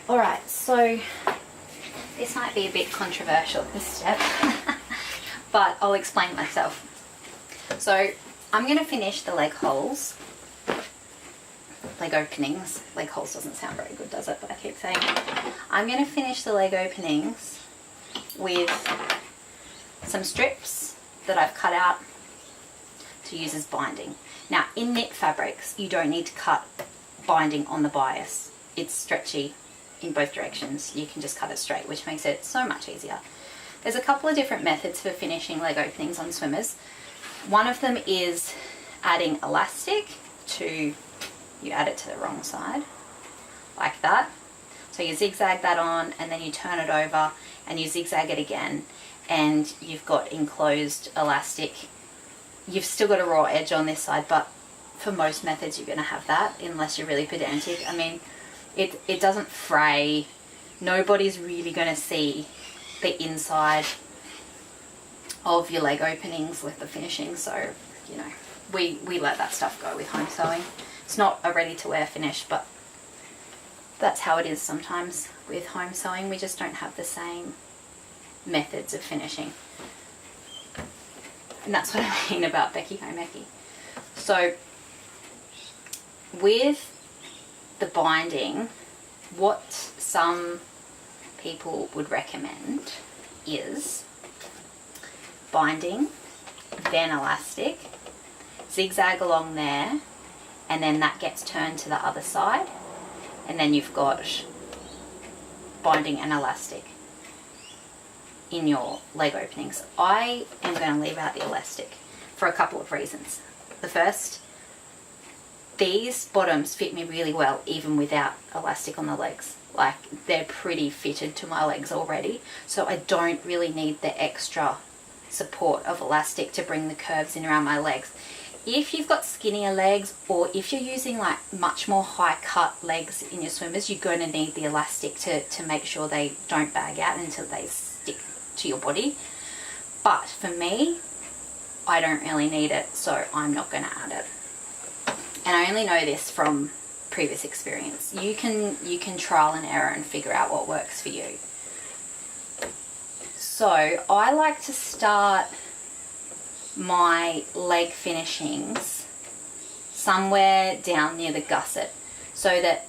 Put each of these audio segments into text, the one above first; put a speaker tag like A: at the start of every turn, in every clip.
A: Alright, so this might be a bit controversial, this step, but I'll explain myself. So I'm going to finish the leg holes, leg openings. Leg holes doesn't sound very good, does it? But I keep saying it. I'm going to finish the leg openings with some strips that I've cut out to use as binding. Now, in knit fabrics, you don't need to cut binding on the bias. It's stretchy in both directions. You can just cut it straight, which makes it so much easier. There's a couple of different methods for finishing leg openings on swimmers. One of them is adding elastic to, you add it to the wrong side, like that. So you zigzag that on and then you turn it over and you zigzag it again, and you've got enclosed elastic. You've still got a raw edge on this side, but for most methods you're going to have that unless you're really pedantic. I mean, it doesn't fray. Nobody's really going to see the inside of your leg openings with the finishing, so you know, we let that stuff go with home sewing. It's not a ready to wear finish, but that's how it is sometimes with home sewing. We just don't have the same methods of finishing, and that's what I mean about Becky Homeki. So with the binding, what some people would recommend is binding, then elastic, zigzag along there, and then that gets turned to the other side, and then you've got binding and elastic in your leg openings. I am going to leave out the elastic for a couple of reasons. The first, these bottoms fit me really well even without elastic on the legs. Like, they're pretty fitted to my legs already, so I don't really need the extra support of elastic to bring the curves in around my legs. If you've got skinnier legs, or if you're using like much more high cut legs in your swimmers, you're going to need the elastic to make sure they don't bag out until they stick to your body. But for me, I don't really need it, so I'm not going to add it. And I only know this from previous experience. You can trial and error and figure out what works for you. So I like to start my leg finishings somewhere down near the gusset, so that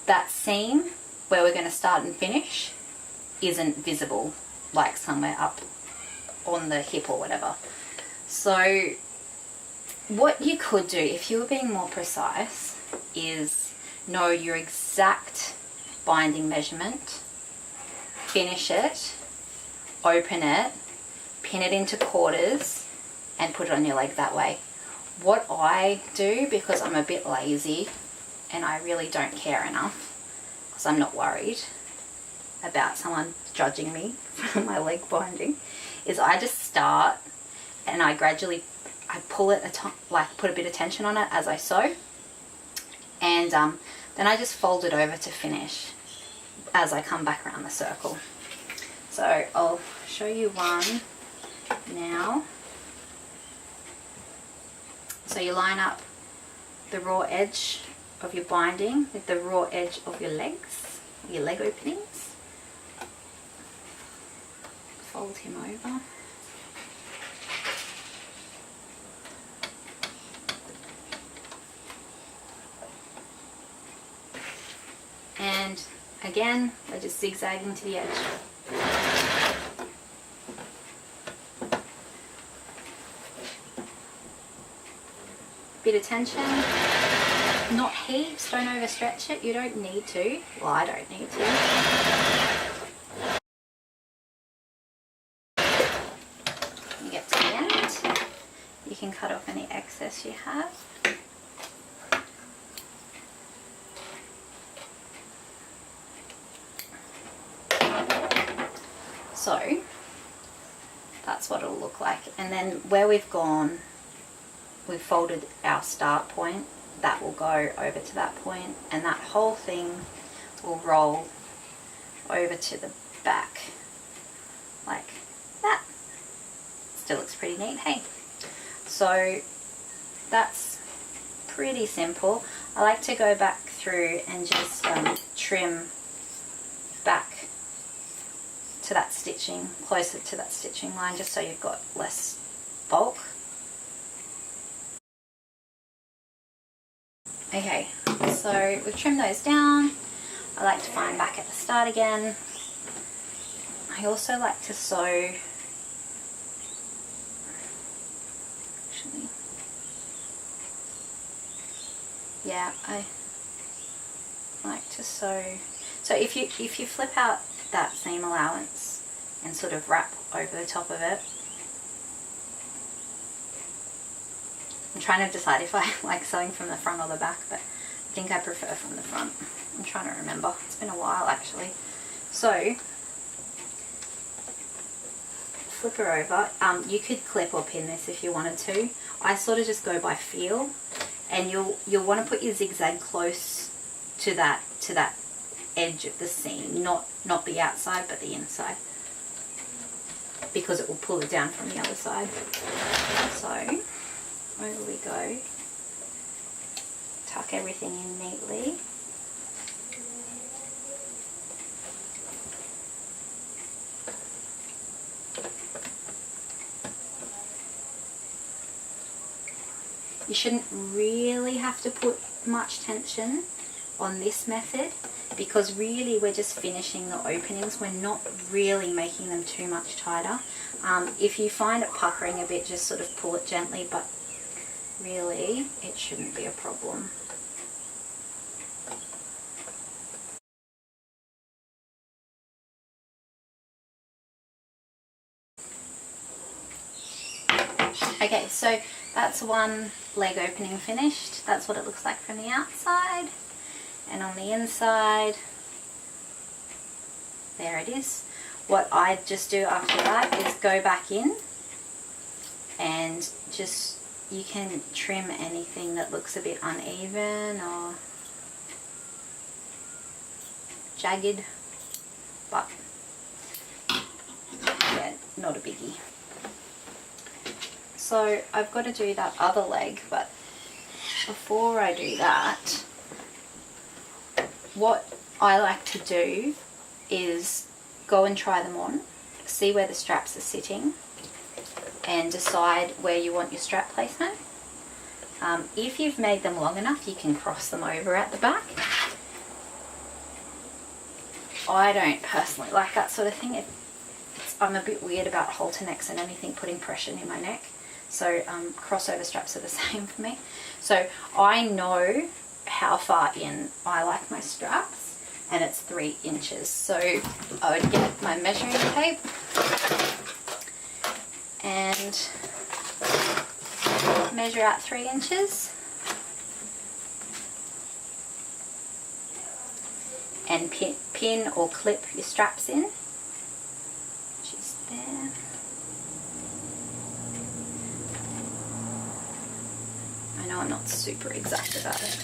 A: that seam where we're going to start and finish isn't visible, like somewhere up on the hip or whatever. So what you could do, if you were being more precise, is know your exact binding measurement, finish it, open it, pin it into quarters, and put it on your leg that way. What I do, because I'm a bit lazy and I really don't care enough, because I'm not worried about someone judging me for my leg binding, is I just start and I gradually pull it, put a bit of tension on it as I sew, and then I just fold it over to finish as I come back around the circle. So I'll show you one now. So you line up the raw edge of your binding with the raw edge of your legs, your leg openings. Fold him over. And again, we're just zigzagging to the edge. Bit of tension, not heaps, don't overstretch it, you don't need to. Well, I don't need to. You get to the end, you can cut off any excess you have. So that's what it'll look like. And then where we've gone, we've folded our start point, that will go over to that point, and that whole thing will roll over to the back like that. Still looks pretty neat, hey? So that's pretty simple. I like to go back through and just trim back to that stitching, closer to that stitching line, just so you've got less bulk. Okay, so we've trimmed those down. I like to find back at the start again. I also like to sew, actually, yeah, I like to sew. So if you flip out that seam allowance and sort of wrap over the top of it, I'm trying to decide if I like sewing from the front or the back, but I think I prefer from the front. I'm trying to remember. It's been a while actually. So flip her over. You could clip or pin this if you wanted to. I sort of just go by feel, and you'll want to put your zigzag close to that edge of the seam, not the outside but the inside, because it will pull it down from the other side. So over we go. Tuck everything in neatly. You shouldn't really have to put much tension on this method, because really we're just finishing the openings. We're not really making them too much tighter. If you find it puckering a bit, just sort of pull it gently, but really it shouldn't be a problem. Okay, so that's one leg opening finished. That's what it looks like from the outside, and on the inside, there it is. What I just do after that is go back in and just, you can trim anything that looks a bit uneven or jagged, but yeah, not a biggie. So I've got to do that other leg, but before I do that, what I like to do is go and try them on, see where the straps are sitting, and decide where you want your strap placement. If you've made them long enough, you can cross them over at the back. I don't personally like that sort of thing. I'm a bit weird about halter necks and anything putting pressure in my neck. So crossover straps are the same for me. So I know how far in I like my straps, and it's 3 inches. So I would get my measuring tape and measure out 3 inches and pin or clip your straps in, which is there. I know I'm not super exact about it.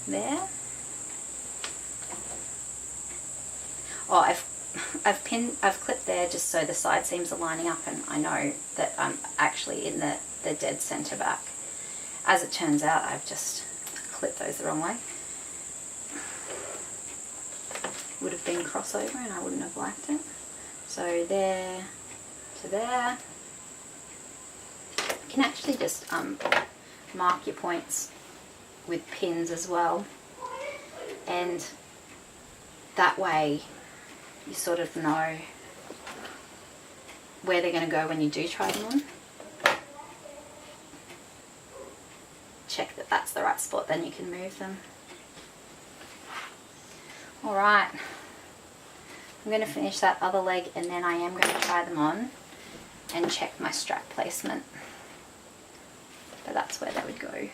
A: There. Oh, I've clipped there just so the side seams are lining up, and I know that I'm actually in the dead center back. As it turns out, I've just clipped those the wrong way. Would have been crossover and I wouldn't have liked it. So there to there. You can actually just mark your points with pins as well, and that way you sort of know where they're going to go when you do try them on. Check that that's the right spot, then you can move them. Alright, I'm going to finish that other leg, and then I am going to try them on and check my strap placement. But that's where they would go.